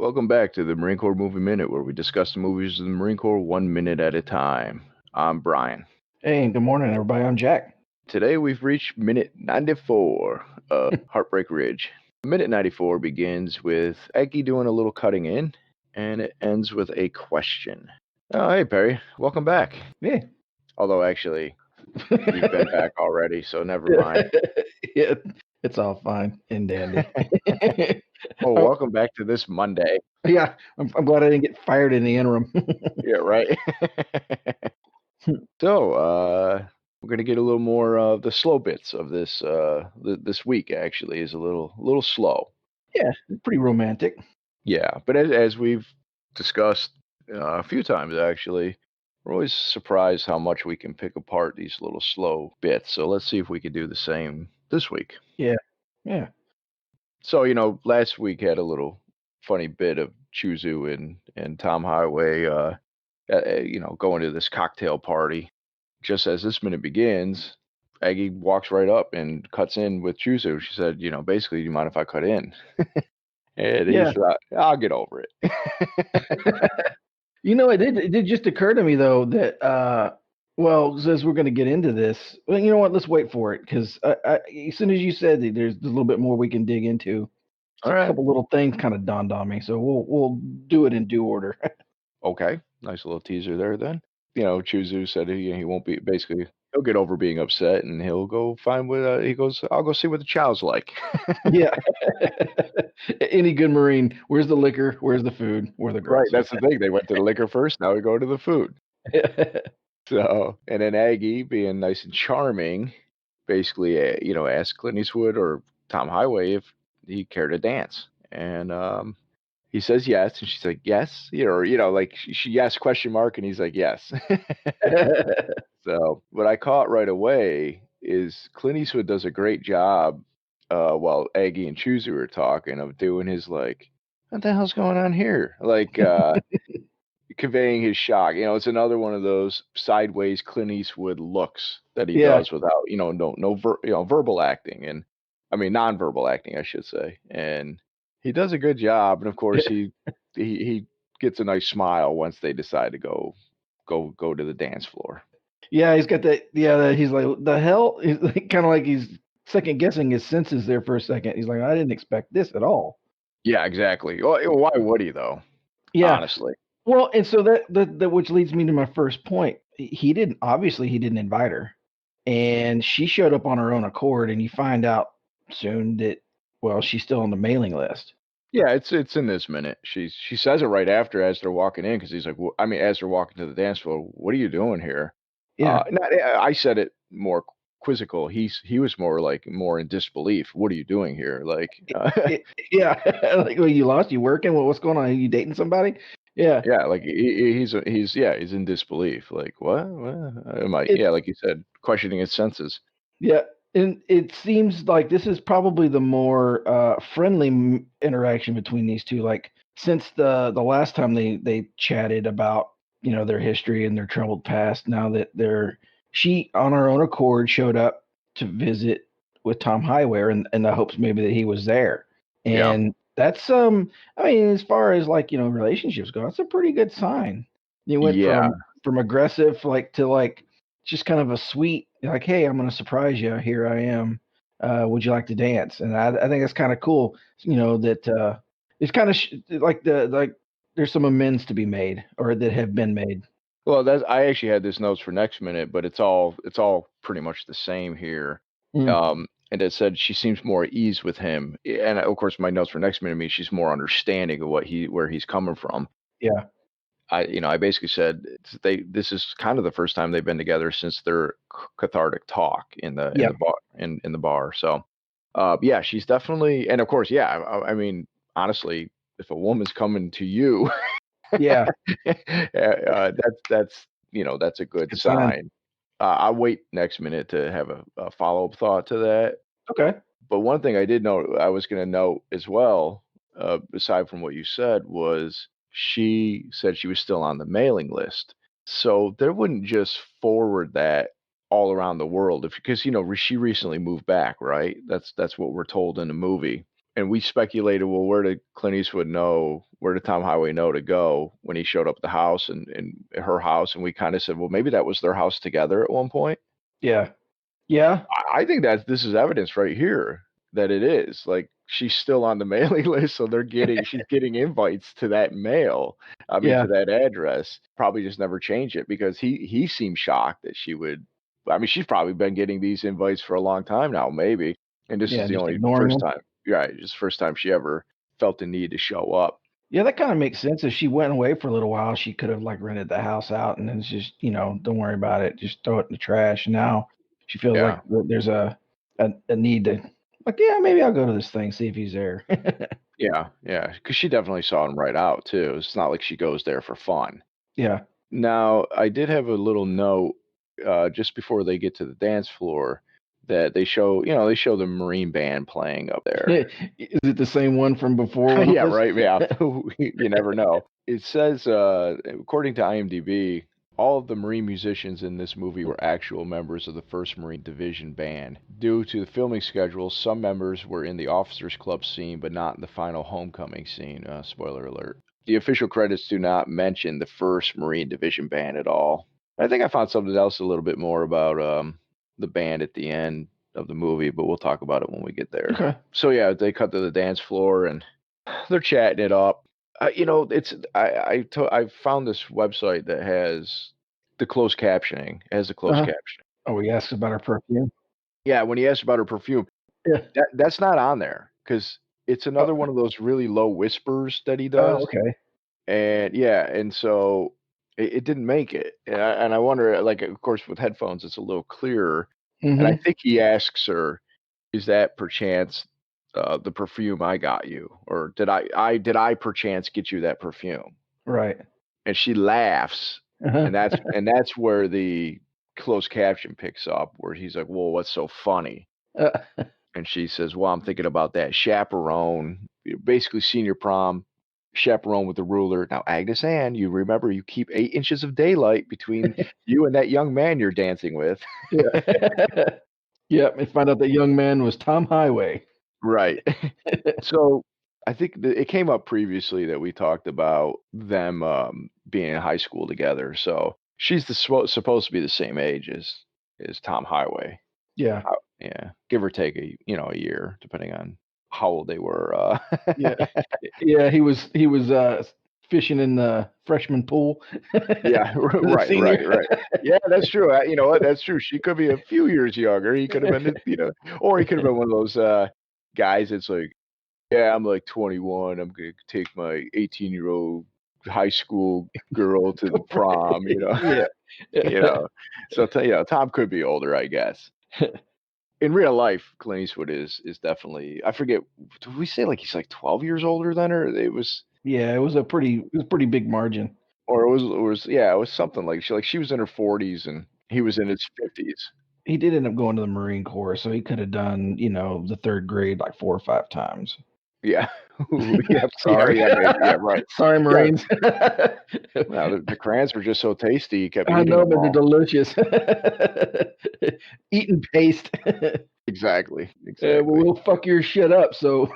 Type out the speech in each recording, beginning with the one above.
Welcome back to the Marine Corps Movie Minute, where we discuss the movies of the Marine Corps 1 minute at a time. I'm Brian. Hey, and good morning, everybody. I'm Jack. Today we've reached minute 94 of Heartbreak Ridge. Minute 94 begins with Aggie doing a little cutting in, and it ends with a question. Oh, hey, Perry. Welcome back. Yeah. Although, actually, you've been back already, so never mind. Yeah, it's all fine and dandy. Oh, Oh, welcome back to this Monday. yeah, I'm glad I didn't get fired in the interim. Yeah, right. So, we're gonna get a little more of the slow bits of this. This week actually is a little slow. Yeah, pretty romantic. Yeah, but as we've discussed a few times actually, we're always surprised how much we can pick apart these little slow bits. So let's see if we can do the same this week. Yeah, yeah, So last week had a little funny bit of Chuzu and Tom Highway, going to this cocktail party. Just as this minute begins, Aggie walks right up and cuts in with Chuzu. She said, basically, do you mind if I cut in? And he yeah. said, I'll get over it. It did just occur to me though that well, since we're going to get into this, well, you know what? Let's wait for it because as soon as you said that there's a little bit more we can dig into. All A right. couple little things kind of dawned on me, so we'll do it in due order. Okay. Nice little teaser there then. Chuzu said he won't be, basically, he'll get over being upset and he'll go find what, he goes, I'll go see what the chow's like. Yeah. Any good Marine, where's the liquor? Where's the food? Where are the Right. girls? That's the thing. They went to the liquor first. Now we go to the food. So, and then Aggie, being nice and charming, basically, asked Clint Eastwood or Tom Highway if he cared to dance, and he says yes, and she's like yes, or like she asked question mark, and he's like yes. So, what I caught right away is Clint Eastwood does a great job, while Aggie and Chuzu are talking, of doing his like, what the hell's going on here, like. Conveying his shock. It's another one of those sideways Clint Eastwood looks that he Yeah. does without, verbal acting, and I mean nonverbal acting, I should say. And he does a good job. And of course, he gets a nice smile once they decide to go to the dance floor. Yeah, he's got that. Yeah, he's like, the hell? He's like, kind of like he's second guessing his senses there for a second. He's like, I didn't expect this at all. Yeah, exactly. Well, why would he though? Yeah. Honestly. Well, and so that which leads me to my first point. He didn't obviously he didn't invite her, and she showed up on her own accord. And you find out soon that well, she's still on the mailing list. Yeah, it's in this minute. She says it right after as they're walking in, because he's like, I mean, as they're walking to the dance floor, what are you doing here? Yeah. I said it more quizzical. He was more in disbelief. What are you doing here? Like, Yeah, like, well, you lost? You working? What's going on? Are you dating somebody? Yeah. yeah, like he's in disbelief. Like, what am I? It, Yeah, like you said, questioning his senses. yeah, and it seems like this is probably the more friendly interaction between these two. Like since the last time they chatted about their history and their troubled past. Now that she on her own accord showed up to visit with Tom Highware in the hopes maybe that he was there, Yeah, and that's I mean, as far as like relationships go, that's a pretty good sign. You went yeah. from aggressive like to like just kind of a sweet like, hey, I'm gonna surprise you. Here I am. Would you like to dance? And I think that's kind of cool. That it's kind of like there's some amends to be made or that have been made. Well, I actually had this notes for next minute, but it's all pretty much the same here. Mm, And it said she seems more at ease with him, and of course, my notes for next minute means she's more understanding of where he's coming from. yeah. I basically said this is kind of the first time they've been together since their cathartic talk in Yeah. the bar in the bar. So, yeah, she's definitely, and of course, yeah. I mean, honestly, if a woman's coming to you, Yeah. that's a It's a good good sign. sign. I'll wait next minute to have a follow up thought to that. Okay. But one thing I did note, I was going to note as well, aside from what you said, was she said she was still on the mailing list. So they wouldn't just forward that all around the world, because she recently moved back, right? That's what we're told in the movie. And we speculated, well, where did Tom Highway know to go when he showed up at the house and her house? And we kind of said, well, maybe that was their house together at one point. Yeah. Yeah. I think that this is evidence right here that it is. Like she's still on the mailing list, so she's getting invites to that mail. I mean, Yeah. to that address. Probably just never change it because he seemed shocked that she would. I mean, she's probably been getting these invites for a long time now, maybe. And this is Yeah. the Just only ignoring first them. time, right? Just the first time she ever felt the need to show up. Yeah, that kind of makes sense. If she went away for a little while, she could have like rented the house out and then it's just, don't worry about it. Just throw it in the trash. And now she feels like Yeah, there's a need to, like, yeah, maybe I'll go to this thing, see if he's there. yeah. Because she definitely saw him right out too. It's not like she goes there for fun. Yeah. Now, I did have a little note just before they get to the dance floor that they show the Marine band playing up there. Is it the same one from before when it Yeah, was? right. Yeah, you never know. It says, according to IMDb, all of the Marine musicians in this movie were actual members of the 1st Marine Division band. Due to the filming schedule, some members were in the officers' club scene, but not in the final homecoming scene. Spoiler alert. The official credits do not mention the 1st Marine Division band at all. I think I found something else a little bit more about the band at the end of the movie, but we'll talk about it when we get there. Okay. So yeah, they cut to the dance floor and they're chatting it up. It's I found this website that has the closed captioning. It has the closed Uh-huh. captioning. Oh, he asks about her perfume. Yeah, when he asked about her perfume, Yeah. that's not on there because it's Oh, another one of those really low whispers that he oh, does. okay. And yeah, and so it didn't make it. And I wonder, like, of course, with headphones, it's a little clearer. And I Mm-hmm. think he asks her, "Is that perchance the perfume I got you, or did I perchance get you that perfume?" Right. And she laughs, Uh-huh. and that's where the closed caption picks up, where he's like, "Well, what's so funny?" Uh, And she says, "Well, I'm thinking about that chaperone, basically senior prom." Chaperone with the ruler. Now, Agnes Ann, you remember you keep 8 inches of daylight between you and that young man you're dancing with. yeah. Yep. And find out that young man was Tom Highway. Right. So I think it came up previously that we talked about them being in high school together. So she's supposed to be the same age as Tom Highway. Yeah. Yeah, give or take a year, depending on how old they were. Yeah. Yeah. He was fishing in the freshman pool. Yeah, The senior. right. Yeah, that's true. You know what? That's true. She could be a few years younger. He could have been, or he could have been one of those guys that's like, yeah, I'm like 21. I'm gonna take my 18-year-old high school girl to the prom. Yeah. You know. So Tom could be older, I guess. In real life, Clint Eastwood is definitely. I forget. Did we say like he's like 12 years older than her? Yeah, it was pretty big margin. Or it was something like she was in her 40s and he was in his 50s. He did end up going to the Marine Corps, so he could have done, the 3rd grade like 4 or 5 times. Yeah. Yep. Yeah, Sorry. yeah, maybe. Yeah, right. Sorry, Yeah. Marines. Well, the crayons were just so tasty, he kept I eating know, them but they're all. delicious. Eating paste. Exactly. Well, Exactly. we'll fuck your shit up, so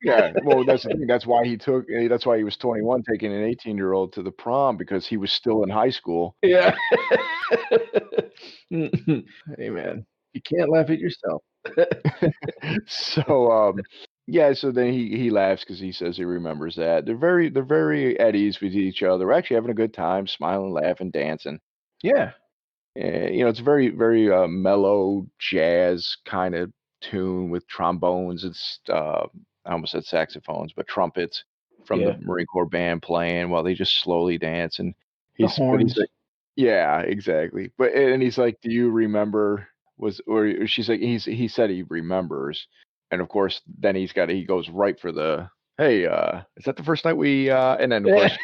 Yeah. Well, that's the thing. That's why he was 21 taking an 18-year-old to the prom because he was still in high school. yeah. Hey, man, you can't laugh at yourself. So, yeah, so then he laughs because he says he remembers that. They're very at ease with each other. We're actually having a good time, smiling, laughing, dancing. Yeah, It's very, very mellow jazz kind of tune with trombones. I almost said saxophones, but trumpets from the yeah. Marine Corps band playing while they just slowly dance. And The he's horns. like, yeah, exactly. And he's like, do you remember? Or she's like, he said he remembers, and of course, then he goes right for the, hey, is that the first night we? And then of course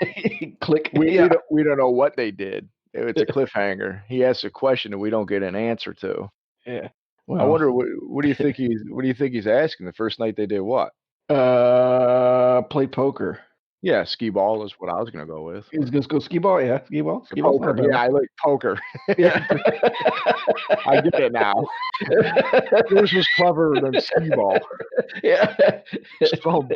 Click. we Yeah. we don't know what they did. It's a cliffhanger. He asks a question and we don't get an answer to. Yeah. I Well, wonder what do you think he's asking the first night they did what? play poker. Yeah, skee ball is what I was gonna go with. He's gonna go skee ball. Yeah, skee ball. Skee ball's not a Poker. bad Yeah, one. I like poker. Yeah. I get it now. Yours was cleverer than skee ball. Yeah. So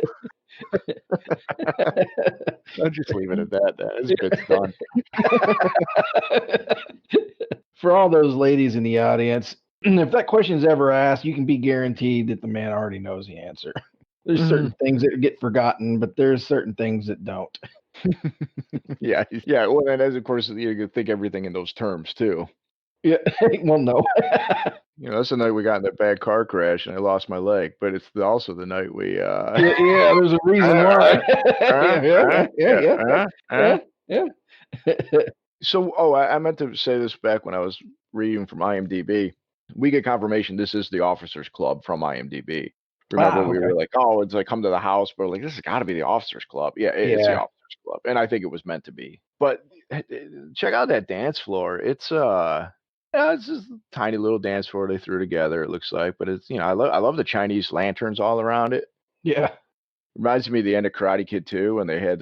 I'll just leave it at that. This bit's done. For all those ladies in the audience, if that question's ever asked, you can be guaranteed that the man already knows the answer. There's certain things that get forgotten, but there's certain things that don't. Yeah, yeah. Well, and as of course, you could think everything in those terms too. Yeah. Well, no. That's the night we got in that bad car crash and I lost my leg, but it's also the night we Yeah, yeah, there's a reason why. Yeah, yeah, yeah, yeah, yeah, yeah, yeah, yeah. So, I meant to say this back when I was reading from IMDb. We get confirmation this is the Officers Club from IMDb. Remember, we Okay. were like, "Oh, it's like come to the house," but like this has got to be the Officers Club. Yeah, it's the Yeah. Officers Club, and I think it was meant to be. But check out that dance floor. Yeah, it's just a tiny little dance floor they threw together. It looks like, but it's I love the Chinese lanterns all around it. Yeah. Reminds me of the end of Karate Kid 2 when they had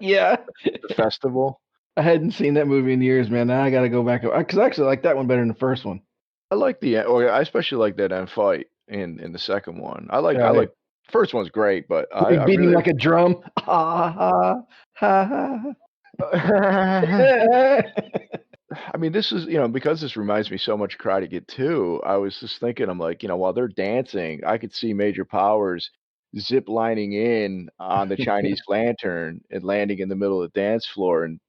Yeah. the festival. I hadn't seen that movie in years, man. Now I gotta go back. Because I actually like that one better than the first one. I like I especially like that end fight in the second one. I Yeah, yeah. like first one's great, but He I beat him really like a drum. Ha ha ha I ha. mean, this is, because this reminds me so much of Karate Kid 2, I was just thinking, I'm like, while they're dancing, I could see Major Powers zip lining in on the Chinese lantern and landing in the middle of the dance floor and,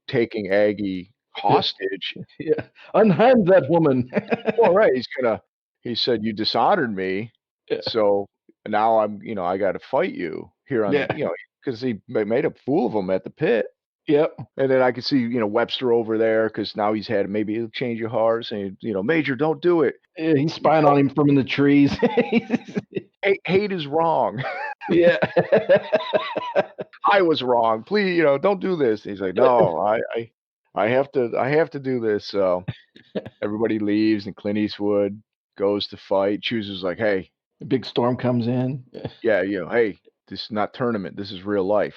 taking Aggie hostage. Yeah. Unhand that woman. Well, right, he said, "You dishonored me, Yeah. so now I gotta fight you here on Yeah. the," because he made a fool of him at the pit. Yep. And then I could see, Webster over there because now he's had maybe he'll change of heart, saying, "Major, don't do it. Yeah, he's spying on him from in the trees. Hate is wrong. Yeah. I was wrong. Please, don't do this." He's like, "No, I have to do this." So everybody leaves, and Clint Eastwood goes to fight. Chooses like, "Hey, A big storm comes in. yeah, hey, this is not tournament. This is real life."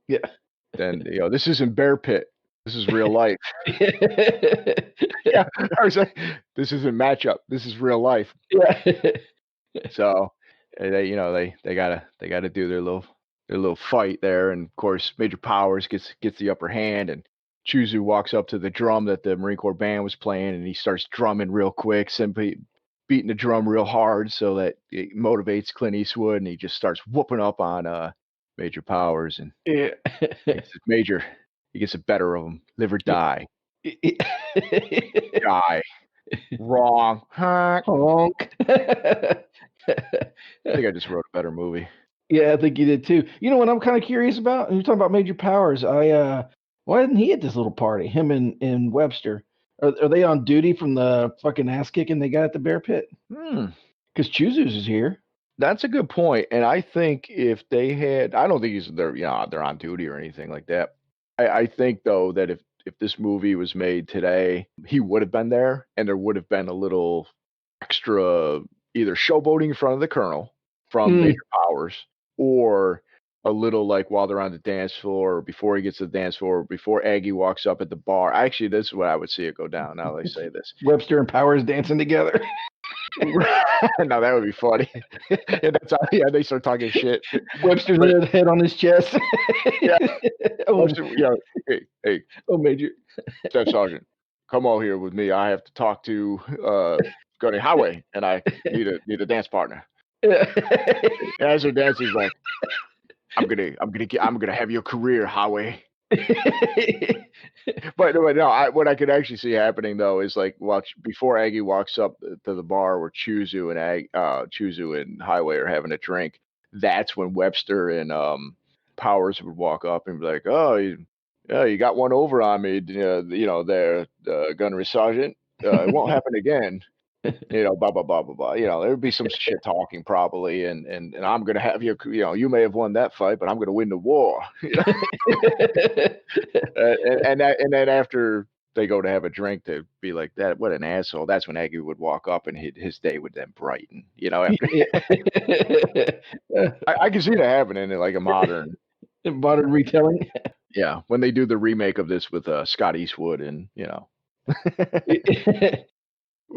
Yeah. Then, this isn't Bear Pit. This is real life. Yeah. Yeah, I was like, this isn't matchup. This is real life. Yeah. So they gotta do their little fight there, and of course Major Powers gets the upper hand, and Chuzu walks up to the drum that the Marine Corps band was playing, and he starts drumming real quick, simply beating the drum real hard so that it motivates Clint Eastwood, and he just starts whooping up on Major Powers, and Yeah. he says, Major, he gets the better of him. Live or die. Die. Wrong. Huh. Honk. I think I just wrote a better movie. Yeah, I think you did too. You know what I'm kind of curious about? And you're talking about Major Powers. Why isn't he at this little party? Him and Webster. Are they on duty from the fucking ass kicking they got at the Bear Pit? Hmm. Because Chuzu's is here. That's a good point, and I think if they had, I don't think they're on duty or anything like that. I think though that if this movie was made today, he would have been there, and there would have been a little extra either showboating in front of the colonel from Mm. Major Powers, or a little like while they're on the dance floor, or before he gets to the dance floor, before Aggie walks up at the bar. Actually, this is what I would see it go down. Now they say this. Webster and Powers dancing together. No, that would be funny. Yeah, that's how, yeah, they start talking shit. Webster's But head on his chest. yeah, Oh, hey, oh, Major. Staff Sergeant, come on here with me. I have to talk to Gunny Highway, and I need a dance partner. And as they're dancing, he's like, I'm gonna have your career, Highway. But no, what I could actually see happening though is like watch before Aggie walks up to the bar where Chuzu and Highway are having a drink. That's when Webster and Powers would walk up and be like, "Oh, yeah, you got one over on me, there, Gunnery Sergeant. It won't happen again." Blah blah blah blah blah. There would be some shit talking probably, and I'm gonna have you. You may have won that fight, but I'm gonna win the war. And then after they go to have a drink to be like that. What an asshole! That's when Aggie would walk up and his day would then brighten. After I can see that happening in like a modern. Modern retelling. Yeah, when they do the remake of this with Scott Eastwood and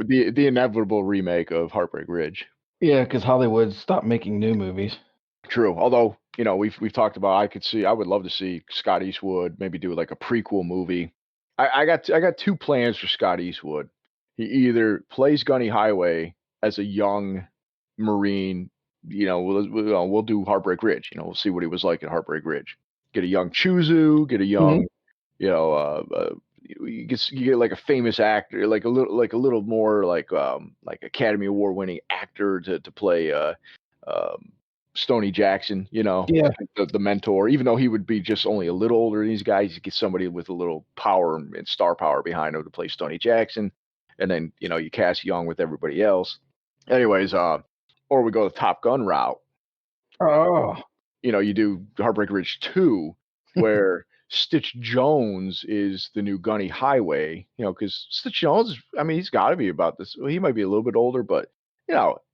the inevitable remake of Heartbreak Ridge. Yeah, because Hollywood stopped making new movies. True. Although, we've talked about I would love to see Scott Eastwood maybe do like a prequel movie. I got two plans for Scott Eastwood. He either plays Gunny Highway as a young Marine, we'll do Heartbreak Ridge, we'll see what he was like at Heartbreak Ridge. Get a young Chuzu, get a young, you know, you get like a famous actor, like a little more like Academy Award winning actor to play um, Stoney Jackson, Yeah, the mentor, even though he would be just only a little older than these guys, you get somebody with a little power and star power behind him to play Stoney Jackson. And then, you cast Young with everybody else. Anyways, or we go the Top Gun route. oh, You do Heartbreak Ridge 2, where Stitch Jones is the new Gunny Highway, because Stitch Jones, I mean, he's got to be about this. Well, he might be a little bit older, but,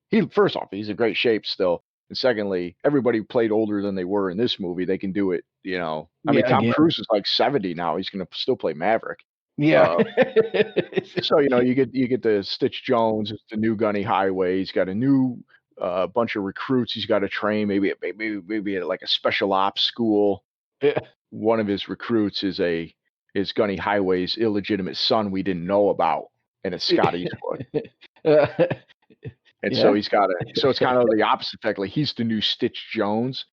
he first off, he's in great shape still. And secondly, everybody played older than they were in this movie. They can do it, I mean, yeah, Tom again, Cruise is like 70 now. He's going to still play Maverick. yeah. So you get the Stitch Jones, it's the new Gunny Highway. He's got a new bunch of recruits he's got to train. Maybe at like a special ops school. Yeah. One of his recruits is Gunny Highway's illegitimate son we didn't know about, and it's Scott Eastwood. Uh, And yeah, so so it's kind of the opposite effect. Like he's the new Stitch Jones,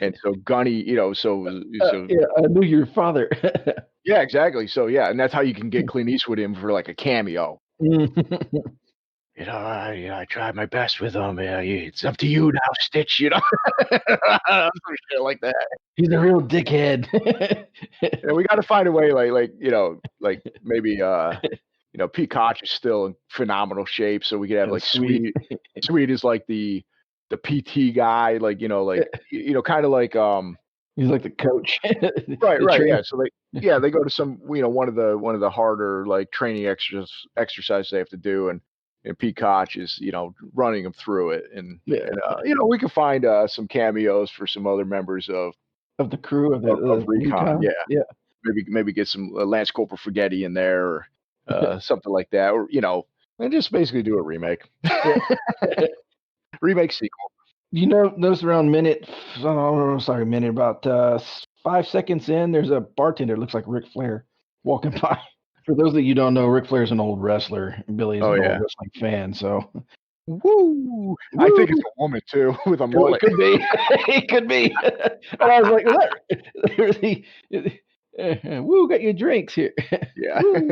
and so Gunny, yeah. I knew your father. yeah, exactly. So yeah, and that's how you can get Clint Eastwood in for like a cameo. I tried my best with him. Yeah, it's up to you now, Stitch. Some shit like that. He's a real dickhead. And we got to find a way, like maybe Pete Koch is still in phenomenal shape, so we could have like Sweet. Sweet is like the PT guy, kind of like He's like the coach. right, The right, trainer. yeah. So they go to some one of the harder like training exercises they have to do, and Pete Koch is running them through it, Yeah. and we can find some cameos for some other members Of the crew of of the Recon, recon. yeah. Yeah. Maybe get some Lance Corporal Forgetti in there, or something like that, or and just basically do a remake, Yeah. remake sequel. Notice around minute, about 5 seconds in, there's a bartender looks like Ric Flair walking by. For those that you don't know, Ric Flair's an old wrestler. Billy is Oh an old yeah, wrestling fan, so woo! I woo! think it's a woman too with a It mullet. could be. It could be. And I was like, there's woo, got your drinks here. Yeah. Woo.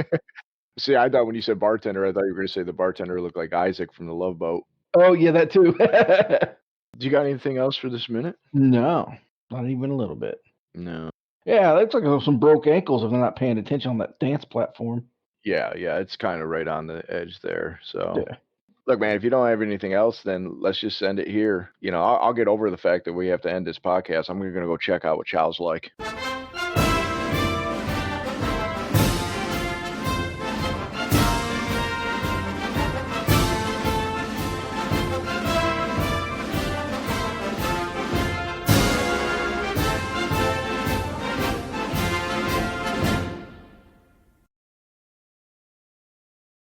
See, I thought when you said bartender, I thought you were going to say the bartender looked like Isaac from the Love Boat. Oh yeah, that too. Do you got anything else for this minute? No, not even a little bit. No. Yeah, looks like some broke ankles if they're not paying attention on that dance platform. Yeah, it's kind of right on the edge there. So, Yeah. look, man, if you don't have anything else, then let's just end it here. I'll get over the fact that we have to end this podcast. I'm going to go check out what Child's like.